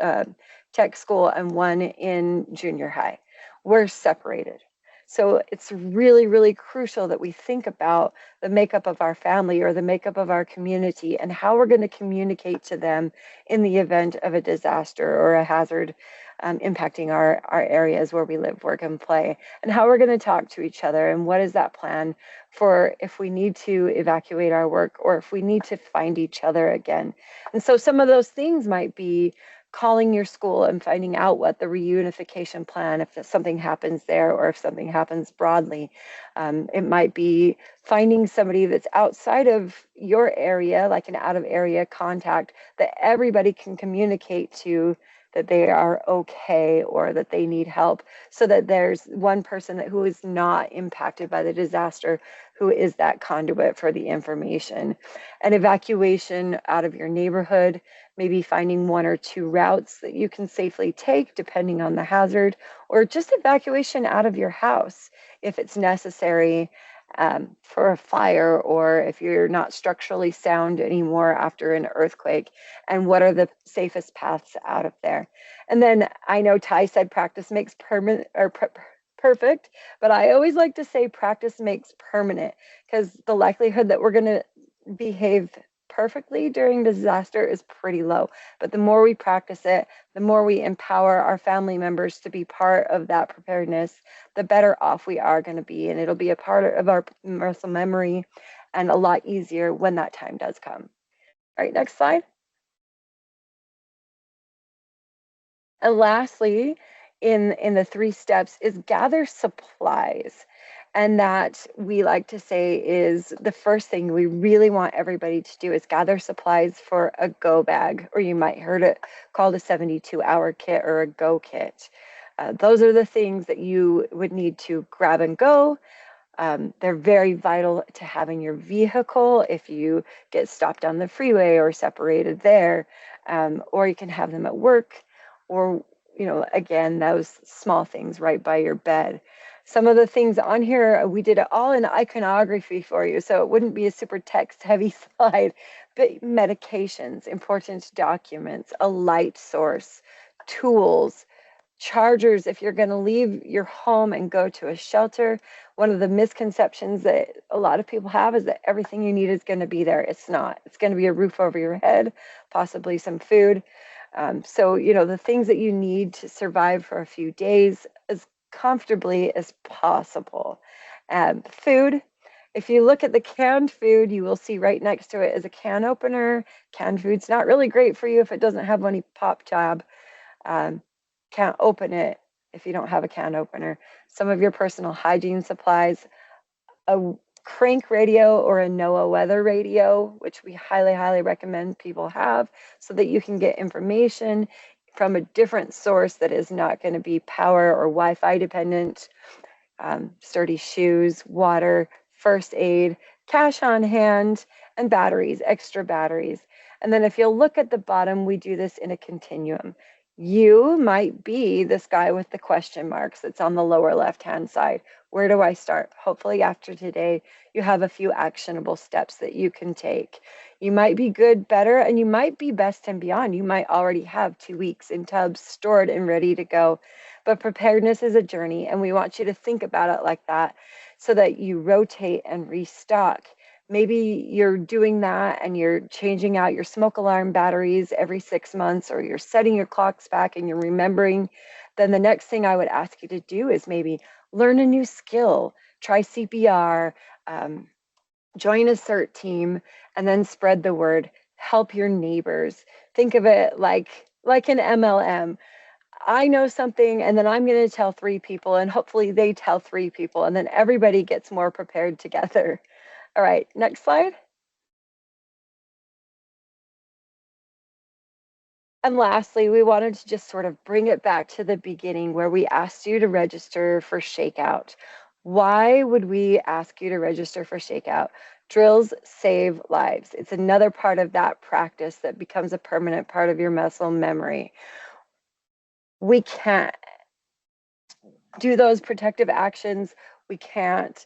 tech school, and one in junior high. We're separated. So it's really, really crucial that we think about the makeup of our family or the makeup of our community and how we're going to communicate to them in the event of a disaster or a hazard impacting our areas where we live, work, and play, and how we're going to talk to each other, and what is that plan for if we need to evacuate our work or if we need to find each other again. And so some of those things might be calling your school and finding out what the reunification plan, if something happens there or if something happens broadly. It might be finding somebody that's outside of your area, like an out of area contact that everybody can communicate to, that they are okay or that they need help, so that there's one person who is not impacted by the disaster, who is that conduit for the information. An evacuation out of your neighborhood, maybe finding one or two routes that you can safely take depending on the hazard, or just evacuation out of your house if it's necessary for a fire, or if you're not structurally sound anymore after an earthquake, and what are the safest paths out of there. And then I know Ty said practice makes perfect, but I always like to say practice makes permanent, because the likelihood that we're going to behave perfectly during disaster is pretty low. But the more we practice it, the more we empower our family members to be part of that preparedness, the better off we are going to be. And it'll be a part of our muscle memory and a lot easier when that time does come. All right, next slide. And lastly, in the three steps is gather supplies. And that we like to say is the first thing we really want everybody to do is gather supplies for a go bag, or you might heard it called a 72-hour kit or a go kit. Those are the things that you would need to grab and go. They're very vital to have in your vehicle if you get stopped on the freeway or separated there, or you can have them at work, or, you know, again, those small things right by your bed. Some of the things on here, we did it all in iconography for you, so it wouldn't be a super text-heavy slide, but medications, important documents, a light source, tools, chargers if you're going to leave your home and go to a shelter. One of the misconceptions that a lot of people have is that everything you need is going to be there. It's not. It's going to be a roof over your head, possibly some food. So, you know, the things that you need to survive for a few days as comfortably as possible. Food. If you look at the canned food, you will see right next to it is a can opener. Canned food's not really great for you if it doesn't have any pop tab. Can't open it if you don't have a can opener. Some of your personal hygiene supplies, a crank radio or a NOAA weather radio, which we highly, highly recommend people have, so that you can get information from a different source that is not going to be power or Wi-Fi dependent. Sturdy shoes, water, first aid, cash on hand, and batteries, extra batteries. And then if you'll look at the bottom, we do this in a continuum. You might be this guy with the question marks that's on the lower left-hand side. Where do I start? Hopefully after today, you have a few actionable steps that you can take. You might be good, better, and you might be best and beyond. You might already have 2 weeks in tubs stored and ready to go. But preparedness is a journey, and we want you to think about it like that, so that you rotate and restock. Maybe you're doing that and you're changing out your smoke alarm batteries every 6 months, or you're setting your clocks back and you're remembering. Then the next thing I would ask you to do is maybe learn a new skill, try CPR, join a CERT team, and then spread the word. Help your neighbors. Think of it like an MLM. I know something, and then I'm going to tell 3 people, and hopefully they tell 3 people, and then everybody gets more prepared together. All right, next slide. And lastly, we wanted to just sort of bring it back to the beginning where we asked you to register for ShakeOut. Why would we ask you to register for shakeout? Drills save lives. It's another part of that practice that becomes a permanent part of your muscle memory. We can't do those protective actions. We can't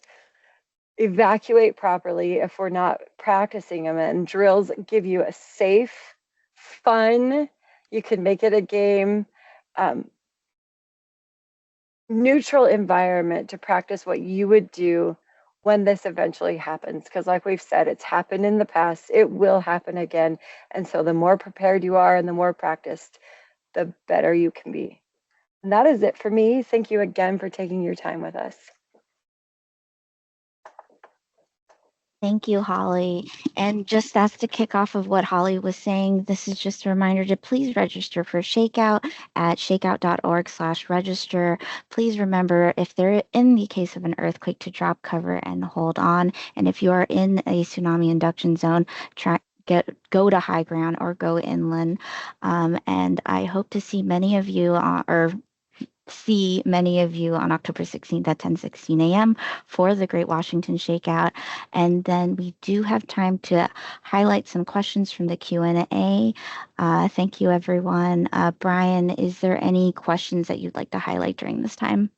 evacuate properly if we're not practicing them. And drills give you a safe, fun, you can make it a game, neutral environment to practice what you would do when this eventually happens. Because like we've said, it's happened in the past, it will happen again. And so the more prepared you are and the more practiced, the better you can be. And that is it for me. Thank you again for taking your time with us. Thank you, Holly. And just as to kick off of what Holly was saying, this is just a reminder to please register for Shakeout at shakeout.org/register. Please remember, if they're in the case of an earthquake, to drop cover and hold on. And if you are in a tsunami induction zone, go to high ground or go inland. And I hope to see many of you on October 16th at 10:16 a.m. for the Great Washington Shakeout. And then we do have time to highlight some questions from the Q&A. Thank you, everyone. Brian, is there any questions that you'd like to highlight during this time?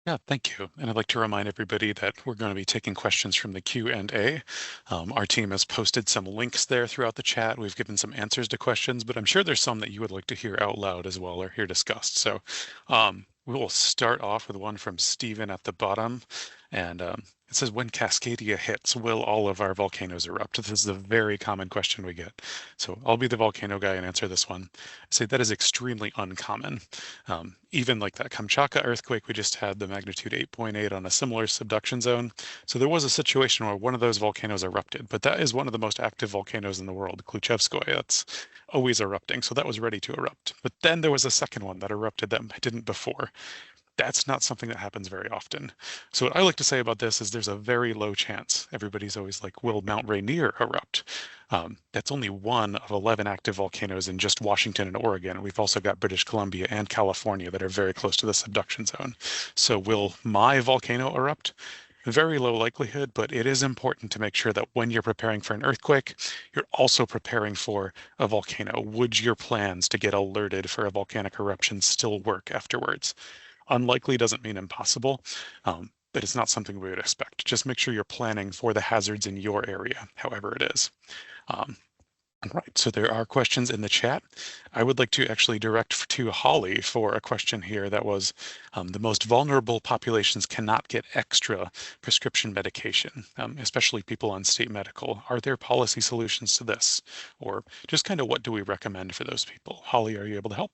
Yeah, thank you. And I'd like to remind everybody that we're going to be taking questions from the Q&A. Our team has posted some links there throughout the chat. We've given some answers to questions, but I'm sure there's some that you would like to hear out loud as well or hear discussed. So we will start off with one from Stephen at the bottom. And it says, when Cascadia hits, will all of our volcanoes erupt? This is a very common question we get. So I'll be the volcano guy and answer this one. I say that is extremely uncommon. Even like that Kamchatka earthquake, we just had the magnitude 8.8 on a similar subduction zone. So there was a situation where one of those volcanoes erupted, but that is one of the most active volcanoes in the world, Kluchevskoye. That's always erupting. So that was ready to erupt. But then there was a second one that erupted that didn't before. That's not something that happens very often. So what I like to say about this is there's a very low chance. Everybody's always like, will Mount Rainier erupt? That's only one of 11 active volcanoes in just Washington and Oregon. We've also got British Columbia and California that are very close to the subduction zone. So will my volcano erupt? Very low likelihood, but it is important to make sure that when you're preparing for an earthquake, you're also preparing for a volcano. Would your plans to get alerted for a volcanic eruption still work afterwards? Unlikely doesn't mean impossible, but it's not something we would expect. Just make sure you're planning for the hazards in your area, however it is. Right, so there are questions in the chat. I would like to actually direct to Holly for a question here that was, the most vulnerable populations cannot get extra prescription medication, especially people on state medical. Are there policy solutions to this? Or just kind of what do we recommend for those people? Holly, are you able to help?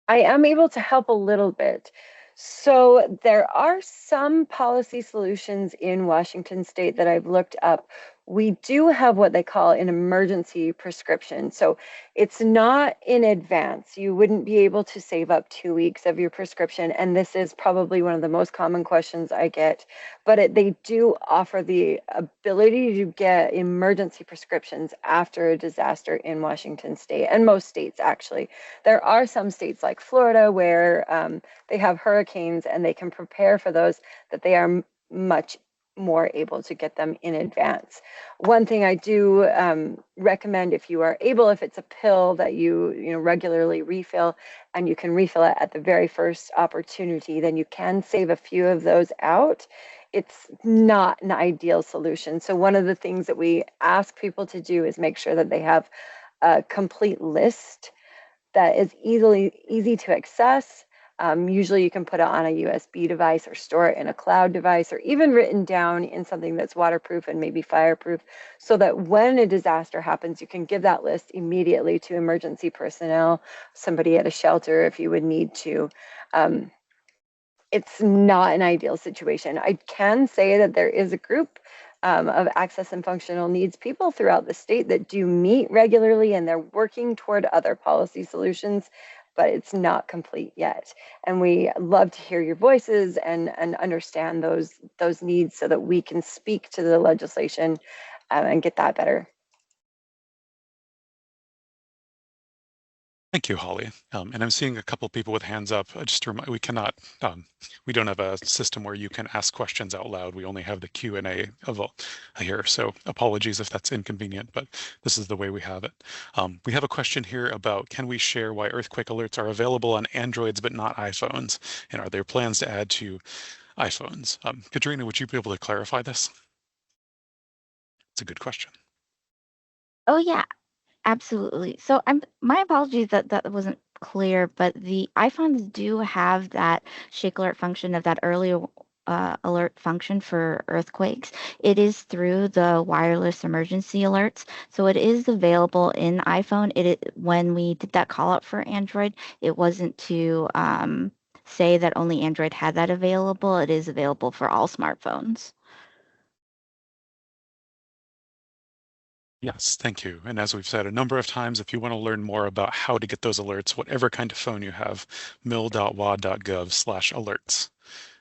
I am able to help a little bit. So there are some policy solutions in Washington state that I've looked up. We do have what they call an emergency prescription. So it's not in advance. You wouldn't be able to save up 2 weeks of your prescription. And this is probably one of the most common questions I get. But they do offer the ability to get emergency prescriptions after a disaster in Washington state, and most states actually. There are some states like Florida where they have hurricanes and they can prepare for those, that they are much more able to get them in advance. One thing I do recommend, if you are able, if it's a pill that you regularly refill, and you can refill it at the very first opportunity, then you can save a few of those out. It's not an ideal solution. So one of the things that we ask people to do is make sure that they have a complete list that is easy to access. Usually you can put it on a USB device or store it in a cloud device, or even written down in something that's waterproof and maybe fireproof, so that when a disaster happens, you can give that list immediately to emergency personnel, somebody at a shelter if you would need to. It's not an ideal situation. I can say that there is a group of access and functional needs people throughout the state that do meet regularly, and they're working toward other policy solutions, but it's not complete yet. And we love to hear your voices and understand those needs so that we can speak to the legislation and get that better. Thank you, Holly. And I'm seeing a couple people with hands up. Just to remind, we don't have a system where you can ask questions out loud. We only have the Q&A here. So apologies if that's inconvenient, but this is the way we have it. We have a question here about, can we share why earthquake alerts are available on Androids but not iPhones? And are there plans to add to iPhones? Katrina, would you be able to clarify this? It's a good question. Oh yeah, absolutely. So my apologies that that wasn't clear, but the iPhones do have that shake alert function of that early alert function for earthquakes. It is through the wireless emergency alerts, so it is available in iPhone. When we did that call out for Android, it wasn't to say that only Android had that available. It is available for all smartphones. Yes, thank you. And as we've said a number of times, if you want to learn more about how to get those alerts, whatever kind of phone you have, mil.wa.gov/alerts.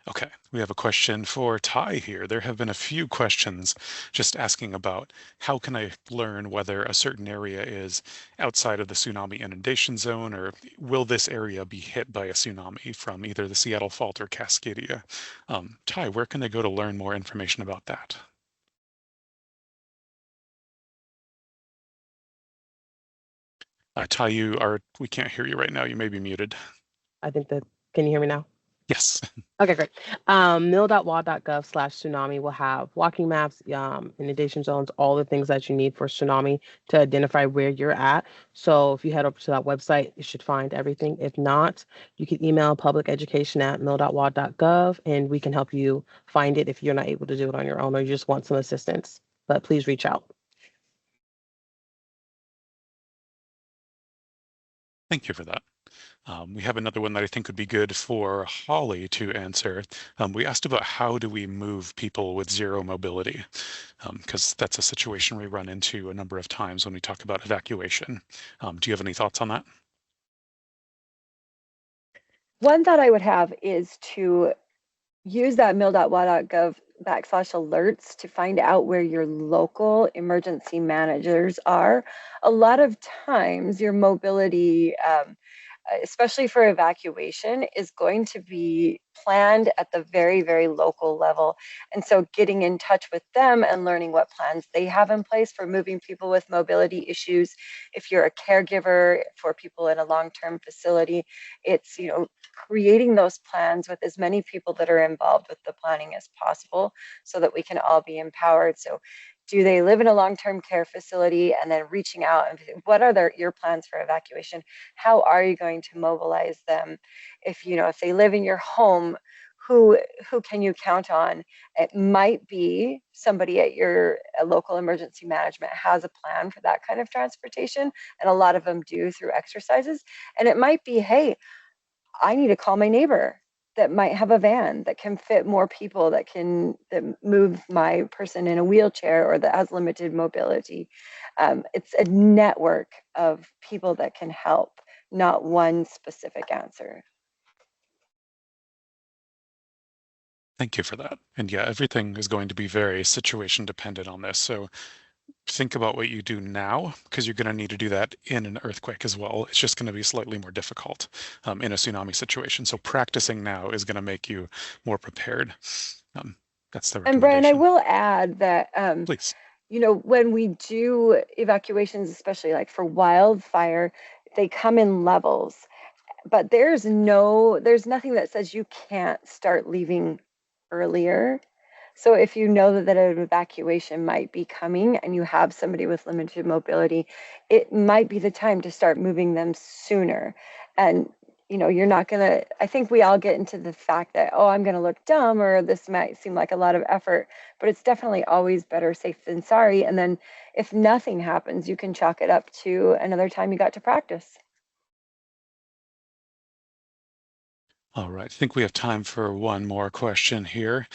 Okay, we have a question for Ty here. There have been a few questions just asking about how can I learn whether a certain area is outside of the tsunami inundation zone, or will this area be hit by a tsunami from either the Seattle Fault or Cascadia? Ty, where can they go to learn more information about that? Ty, we can't hear you right now. You may be muted. I think that, can you hear me now? Yes. Okay, great. Mil.wa.gov/tsunami will have walking maps, inundation zones, all the things that you need for tsunami to identify where you're at. So if you head over to that website, you should find everything. If not, you can email publiceducation@mil.wa.gov and we can help you find it if you're not able to do it on your own or you just want some assistance. But please reach out. Thank you for that. We have another one that I think would be good for Holly to answer. We asked about how do we move people with zero mobility, because that's a situation we run into a number of times when we talk about evacuation. Do you have any thoughts on that? One thought I would have is to use that mil.wa.gov/alerts to find out where your local emergency managers are. A lot of times your mobility, especially for evacuation, is going to be planned at the very, very local level. And so getting in touch with them and learning what plans they have in place for moving people with mobility issues. If you're a caregiver for people in a long-term facility, it's, creating those plans with as many people that are involved with the planning as possible so that we can all be empowered. So do they live in a long-term care facility, and then reaching out and what are your plans for evacuation? How are you going to mobilize them? If they live in your home, who can you count on? It might be somebody at your local emergency management has a plan for that kind of transportation, and a lot of them do through exercises. And it might be, hey, I need to call my neighbor that might have a van that can fit more people, that move my person in a wheelchair or that has limited mobility. It's a network of people that can help, not one specific answer. Thank you for that. And yeah, everything is going to be very situation dependent on this. So think about what you do now, because you're going to need to do that in an earthquake as well. It's just going to be slightly more difficult in a tsunami situation. So practicing now is going to make you more prepared. That's the recommendation. And Brian, I will add that, please. When we do evacuations, especially like for wildfire, they come in levels, but there's nothing that says you can't start leaving earlier. So if you know that an evacuation might be coming and you have somebody with limited mobility, it might be the time to start moving them sooner. And you're not gonna, I think we all get into the fact that, oh, I'm gonna look dumb, or this might seem like a lot of effort, but it's definitely always better safe than sorry. And then if nothing happens, you can chalk it up to another time you got to practice. All right, I think we have time for one more question here.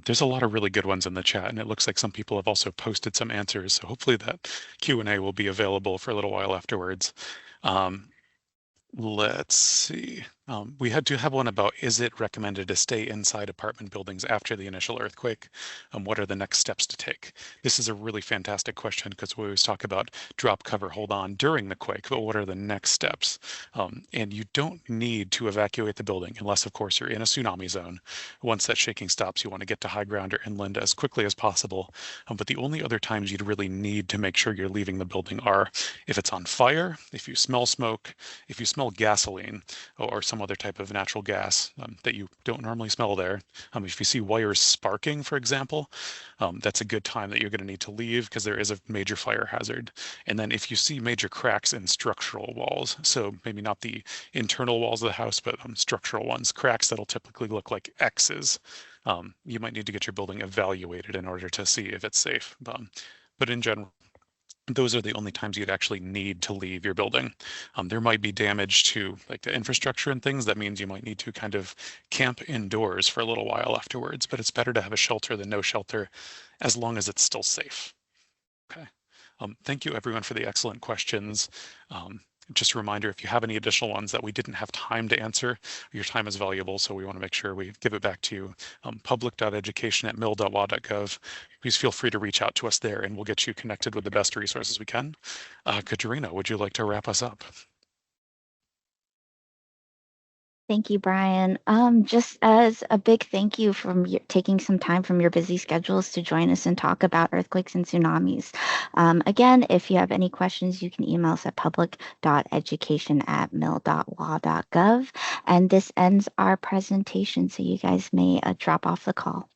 There's a lot of really good ones in the chat, and it looks like some people have also posted some answers. So hopefully that Q&A will be available for a little while afterwards. Let's see. We do have one about, is it recommended to stay inside apartment buildings after the initial earthquake? What are the next steps to take? This is a really fantastic question because we always talk about drop, cover, hold on during the quake, but what are the next steps? And you don't need to evacuate the building unless, of course, you're in a tsunami zone. Once that shaking stops, you want to get to high ground or inland as quickly as possible. But the only other times you'd really need to make sure you're leaving the building are if it's on fire, if you smell smoke, if you smell gasoline, or some other type of natural gas that you don't normally smell there. If you see wires sparking, for example, that's a good time that you're going to need to leave because there is a major fire hazard. And then if you see major cracks in structural walls, so maybe not the internal walls of the house, but structural ones, cracks that'll typically look like X's, you might need to get your building evaluated in order to see if it's safe. But in general, those are the only times you'd actually need to leave your building. There might be damage to like the infrastructure and things. That means you might need to kind of camp indoors for a little while afterwards, but it's better to have a shelter than no shelter as long as it's still safe. Okay. Thank you everyone for the excellent questions. Just a reminder, if you have any additional ones that we didn't have time to answer, your time is valuable, so we want to make sure we give it back to you. public.education@mil.wa.gov. Please feel free to reach out to us there, and we'll get you connected with the best resources we can. Katerina, would you like to wrap us up? Thank you, Brian. Just as a big thank you for taking some time from your busy schedules to join us and talk about earthquakes and tsunamis. Again, if you have any questions, you can email us at public.education@mil.wa.gov. And this ends our presentation, so you guys may drop off the call.